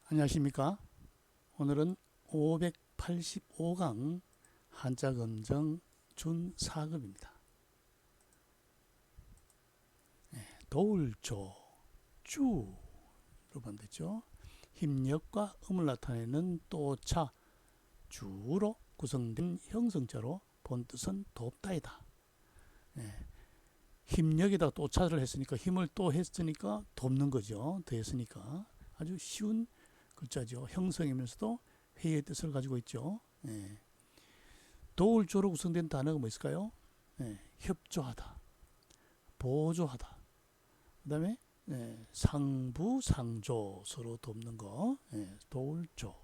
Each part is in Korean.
안녕하십니까. 오늘은 585강 한자검정 준4급입니다. 도울조, 주로 반대죠. 힘력과 음을 나타내는 또차, 주로 구성된 형성자로 본뜻은 돕다이다. 힘력에다 또차를 했으니까 힘을 또 했으니까 돕는 거죠. 더했으니까 아주 쉬운 글자죠. 형성이면서도 회의의 뜻을 가지고 있죠. 도울조로 구성된 단어가 뭐 있을까요? 협조하다, 보조하다. 그 다음에 상부, 상조 서로 돕는 거. 도울조.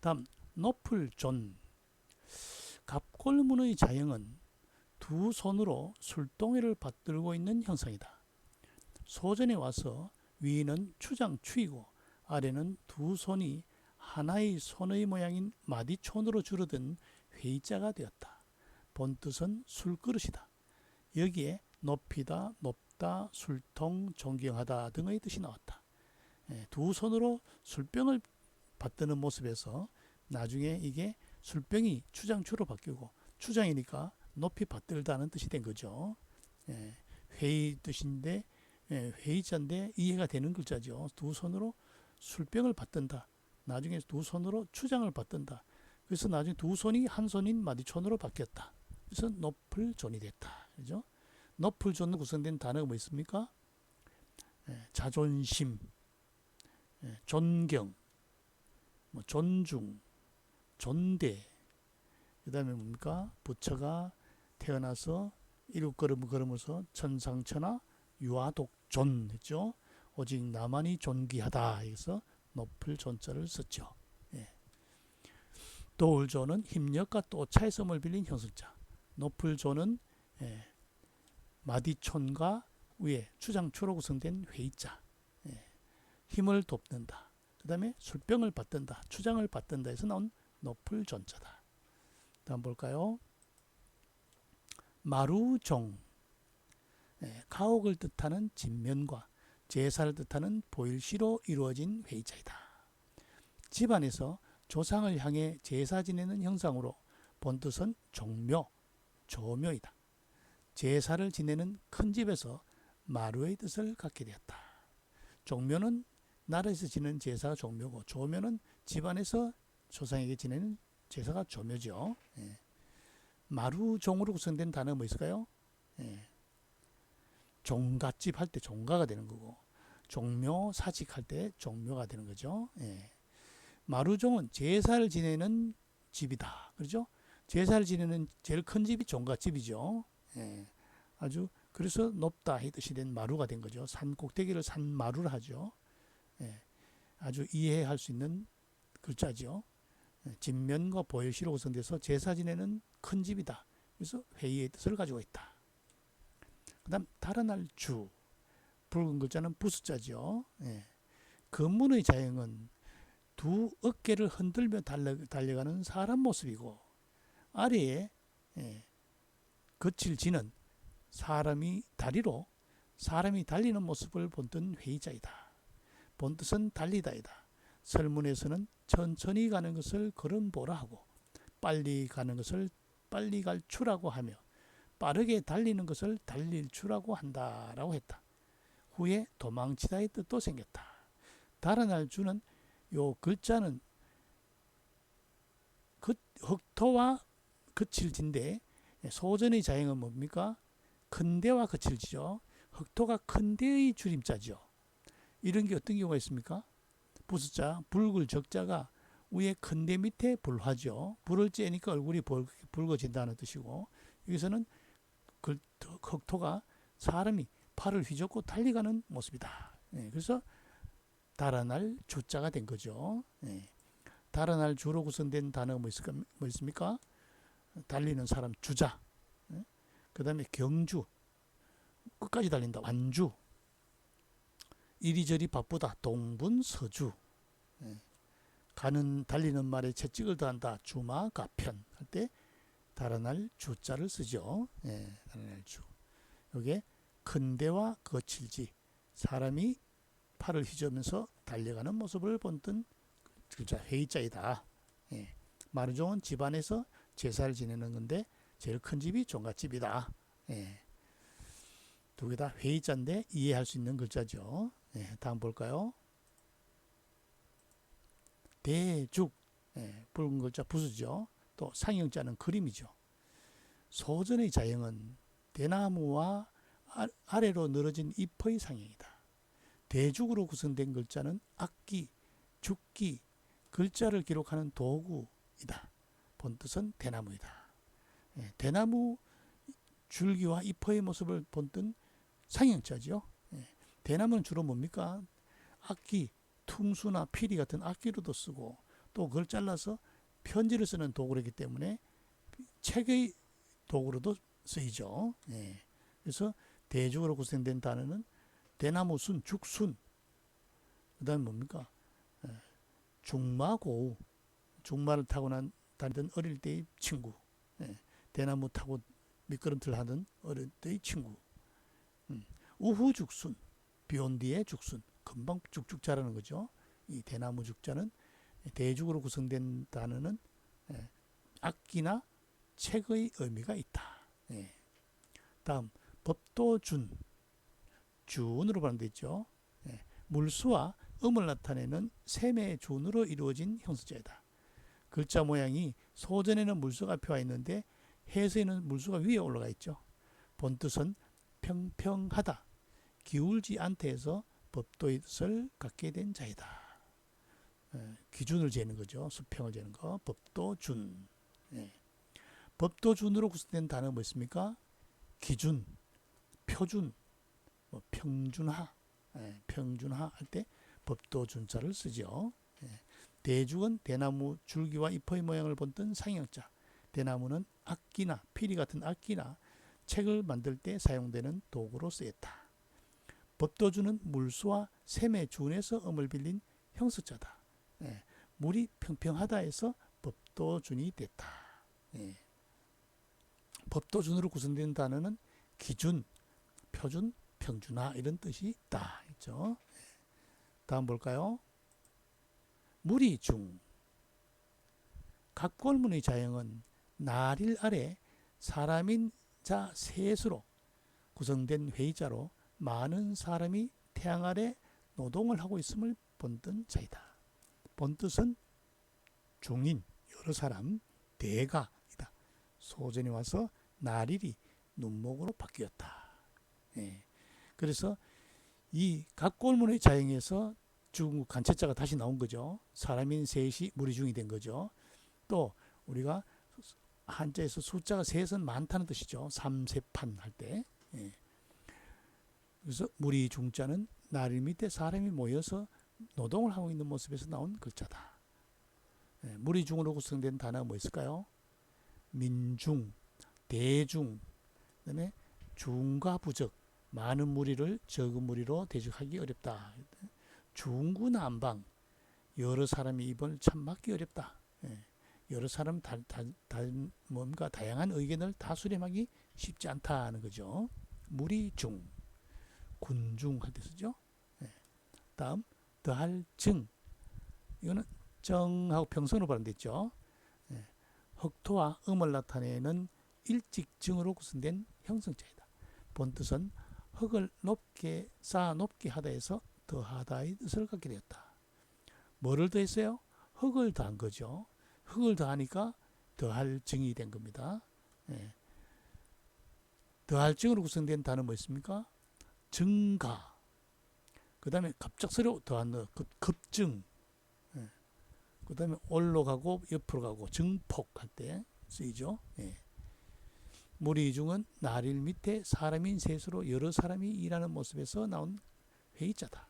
다음 높을 존. 갑골문의 자형은 두 손으로 술동이를 받들고 있는 형상이다. 소전에 와서 위는 추장추이고 아래는 두 손이 하나의 손의 모양인 마디촌으로 줄어든 회의자가 되었다. 본뜻은 술그릇이다. 여기에 높이다, 높다, 술통, 존경하다 등의 뜻이 나왔다. 두 손으로 술병을 받드는 모습에서 나중에 이게 술병이 추장추로 바뀌고 추장이니까 높이 받들다는 뜻이 된 거죠. 회의 뜻인데 회의자인데 이해가 되는 글자죠. 두 손으로 술병을 받든다. 나중에 두 손으로 추장을 받든다. 그래서 나중에 두 손이 한 손인 마디촌으로 바뀌었다. 그래서 높을 존이 됐다. 그죠? 높을 존으로 구성된 단어가 뭐 있습니까? 자존심, 존경, 존중, 존대. 그 다음에 뭡니까? 부처가 태어나서 일곱 걸음을 걸으면서 천상천하 유아독존 했죠. 오직 나만이 존귀하다. 그래서 높을 존자를 썼죠. 도울조는 힘력과 또차의 썸을 빌린 형성자. 높을 조는 마디촌과 위에 추장추로 구성된 회의자. 힘을 돕는다. 그 다음에 술병을 받든다. 추장을 받든다 해서 나온 높을 존자다. 다음 볼까요? 마루종. 가옥을 뜻하는 진면과 제사를 뜻하는 보일시로 이루어진 회의자이다. 집안에서 조상을 향해 제사 지내는 형상으로 본뜻은 종묘, 조묘이다. 제사를 지내는 큰 집에서 마루의 뜻을 갖게 되었다. 종묘는 나라에서 지내는 제사가 종묘고 조묘는 집안에서 조상에게 지내는 제사가 조묘죠. 마루종으로 구성된 단어가 뭐 있을까요? 종갓집 할 때 종가가 되는 거고 종묘 사직할 때 종묘가 되는 거죠. 마루종은 제사를 지내는 집이다. 그렇죠? 제사를 지내는 제일 큰 집이 종갓집이죠. 아주 그래서 높다 이 뜻이 된 마루가 된 거죠. 산 꼭대기를 산마루를 하죠. 아주 이해할 수 있는 글자죠. 진면과 보일시로 구성돼서 제사 지내는 큰 집이다. 그래서 회의의 뜻을 가지고 있다. 그 다음 달아날 주. 붉은 글자는 부숫자죠. 근문의 자형은 두 어깨를 흔들며 달려가는 사람 모습이고 아래에 거칠 지는 사람이 다리로 사람이 달리는 모습을 본뜬 회의자이다. 본뜻은 달리다이다. 설문에서는 천천히 가는 것을 걸음보라 하고 빨리 가는 것을 빨리 갈 추라고 하며 빠르게 달리는 것을 달릴 추라고 한다라고 했다. 후에 도망치다의 뜻도 생겼다. 달아날 주는 요 글자는 흑토와 거칠진데 소전의 자형은 뭡니까? 큰데와 거칠지죠. 흑토가 큰데의 줄임자죠. 이런 게 어떤 경우가 있습니까? 부숫자, 붉을 적자가 위에 큰데 밑에 불화죠. 불을 쬐니까 얼굴이 붉어진다는 뜻이고 여기서는 흑토가 사람이 팔을 휘젓고 달려가는 모습이다. 그래서 달아날 주자가 된 거죠. 달아날 주로 구성된 단어가 뭐 있습니까? 달리는 사람 주자. 그 다음에 경주. 끝까지 달린다. 완주. 이리저리 바쁘다. 동분서주. 달리는 말에 채찍을 더한다. 주마 가편 할 때 달아날 주자를 쓰죠. 달아날 주. 여기에 큰데와 거칠지. 사람이 팔을 휘저으면서 달려가는 모습을 본뜬 글자 회의자이다. 예. 마루종은 집안에서 제사를 지내는 건데 제일 큰 집이 종갓집이다. 예. 두 개 다 회의자인데 이해할 수 있는 글자죠. 예. 다음 볼까요? 대죽. 예. 붉은 글자 부수죠. 또 상형자는 그림이죠. 소전의 자형은 대나무와 아래로 늘어진 잎의 상형이다. 대죽으로 구성된 글자는 악기, 죽기, 글자를 기록하는 도구이다. 본뜻은 대나무이다. 예, 대나무 줄기와 잎의 모습을 본뜬 상형자죠. 예, 대나무는 주로 뭡니까? 악기, 퉁수나 피리 같은 악기로도 쓰고 또 그걸 잘라서 편지를 쓰는 도구이기 때문에 책의 도구로도 쓰이죠. 예, 그래서 대죽으로 구성된 단어는 대나무 순, 죽순. 그 다음에 뭡니까? 중마고우. 중마를 타고 다니던 어릴 때의 친구. 대나무 타고 미끄럼틀 하던 어릴 때의 친구. 우후죽순. 비온 뒤에 죽순. 금방 쭉쭉 자라는 거죠. 이 대나무 죽자는 대죽으로 구성된 단어는 악기나 책의 의미가 있다. 다음 법도준. 준으로 발음되어 있죠. 물수와 음을 나타내는 셈의 준으로 이루어진 형습자이다. 글자 모양이 소전에는 물수가 표가 있는데 해서에는 물수가 위에 올라가 있죠. 본뜻은 평평하다, 기울지 않다 해서 법도의 뜻을 갖게 된 자이다. 기준을 재는 거죠. 수평을 재는 거. 법도준. 법도준으로 구성된 단어가 뭐 있습니까? 기준, 표준, 평준화, 평준화 할 때 법도준자를 쓰죠. 대죽은 대나무 줄기와 잎의 모양을 본뜬 상형자. 대나무는 악기나 피리 같은 악기나 책을 만들 때 사용되는 도구로 쓰였다. 법도준은 물수와 샘의 준에서 음을 빌린 형수자다. 물이 평평하다 해서 법도준이 됐다. 법도준으로 구성된 단어는 기준, 표준, 평준화 이런 뜻이 있다. 있죠. 다음 볼까요? 무리중. 각골문의 자형은 나릴 아래 사람인 자 셋으로 구성된 회의자로 많은 사람이 태양 아래 노동을 하고 있음을 본뜬 자이다. 본뜻은 중인, 여러 사람, 대가이다. 소전이 와서 나릴이 눈목으로 바뀌었다. 그래서 이 각골문의 자형에서 중국 간체자가 다시 나온 거죠. 사람인 셋이 무리중이 된 거죠. 또 우리가 한자에서 숫자가 셋은 많다는 뜻이죠. 삼세판 할 때. 그래서 무리중자는 나릴 밑에 사람이 모여서 노동을 하고 있는 모습에서 나온 글자다. 무리중으로 구성된 단어가 뭐 있을까요? 민중, 대중, 그다음에 중과 부적, 많은 무리를 적은 무리로 대적하기 어렵다. 중구난방, 여러 사람이 입을 참 막기 어렵다. 여러 사람 뭔가 다양한 의견을 다 수렴하기 쉽지 않다는 거죠. 무리중, 군중 할 때 쓰죠. 다음 더할 증, 이거는 정하고 평선으로 발음됐죠. 흑토와 음을 나타내는 일직증으로 구성된 형성자이다. 본뜻은 흙을 높게 쌓아 높게 하다 해서 더하다의 뜻을 갖게 되었다. 뭐를 더했어요? 흙을 더한 거죠. 흙을 더하니까 더할 증이 된 겁니다. 더할 증으로 구성된 단어 뭐 있습니까? 증가. 그 다음에 갑작스레 더한 거 급증. 그 다음에 올라가고 옆으로 가고 증폭 할 때 쓰이죠. 무리중은 나릴 밑에 사람인 셋으로 여러 사람이 일하는 모습에서 나온 회의자다.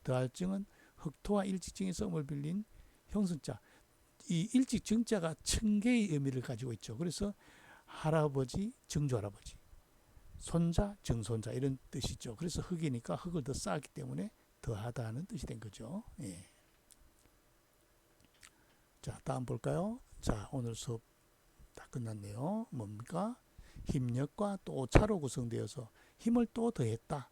더할 증은 흑토와 일직증에서 음을 빌린 형성자. 이 일직증자가 층계의 의미를 가지고 있죠. 그래서 할아버지, 증조할아버지, 손자, 증손자 이런 뜻이죠. 그래서 흙이니까 흙을 더 쌓았기 때문에 더하다는 뜻이 된 거죠. 자, 다음 볼까요? 자, 오늘 수업 다 끝났네요. 뭡니까? 힘력과 또 오차로 구성되어서 힘을 또 더했다.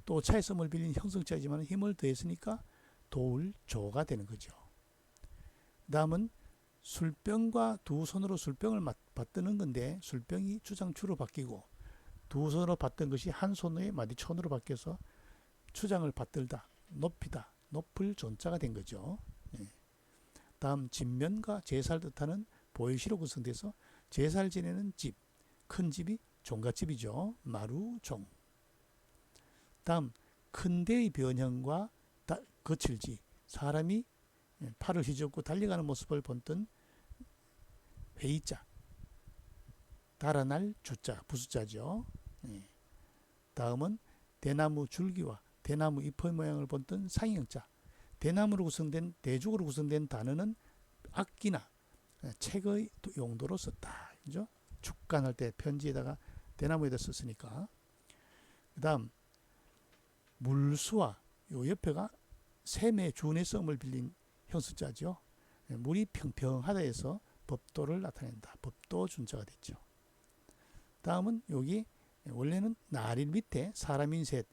또 차의 썸을 빌린 형성자이지만 힘을 더했으니까 도울조가 되는 거죠. 다음은 술병과 두 손으로 술병을 받드는 건데 술병이 주장주로 바뀌고 두 손으로 받던 것이 한 손의 마디천으로 바뀌어서 추장을 받들다, 높이다, 높을 존자가 된 거죠. 예. 다음 진면과 제사를 뜻하는 보이시로 구성돼서 제사를 지내는 집, 큰 집이 종갓집이죠. 마루종. 다음 큰대의 변형과 거칠지, 사람이 팔을 휘젓고 달려가는 모습을 본뜬 회의자, 달아날 주자, 부수자죠. 예. 다음은 대나무 줄기와 대나무 잎의 모양을 본뜬 상형자, 대나무로 구성된 대죽으로 구성된 단어는 악기나 책의 용도로 썼다. 그죠? 축간할 때 편지에다가 대나무에다 썼으니까. 그 다음 물수와 요 옆에가 샘의 준의 썸을 빌린 형수자죠. 물이 평평하다 해서 법도를 나타낸다. 법도 준자가 됐죠. 다음은 여기 원래는 나릴 밑에 사람인 셋,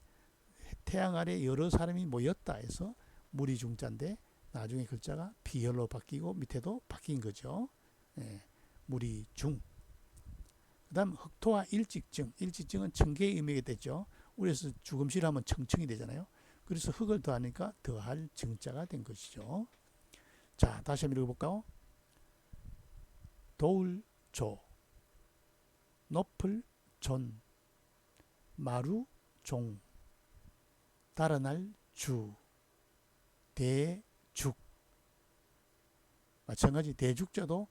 태양 아래 여러 사람이 모였다 해서 물이 중자인데 나중에 글자가 비열로 바뀌고 밑에도 바뀐 거죠. 예, 물이 중. 그 다음 흑토와 일직증. 일직증은 청계의 의미가 됐죠. 우리에서 주금시를 하면 청청이 되잖아요. 그래서 흑을 더하니까 더할 증자가 된 것이죠. 자, 다시 한번 읽어볼까요? 도울조, 높을 존, 마루 종, 달아날 주, 대죽. 마찬가지 대죽자도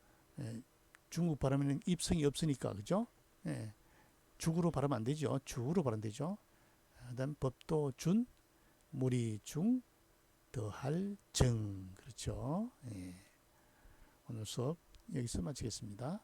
중국 발음에는 입성이 없으니까 그죠? 예, 죽으로 발음 안 되죠. 주로 발음 되죠. 그다음 법도 준, 물이 중, 더할 정. 그렇죠. 예. 오늘 수업 여기서 마치겠습니다.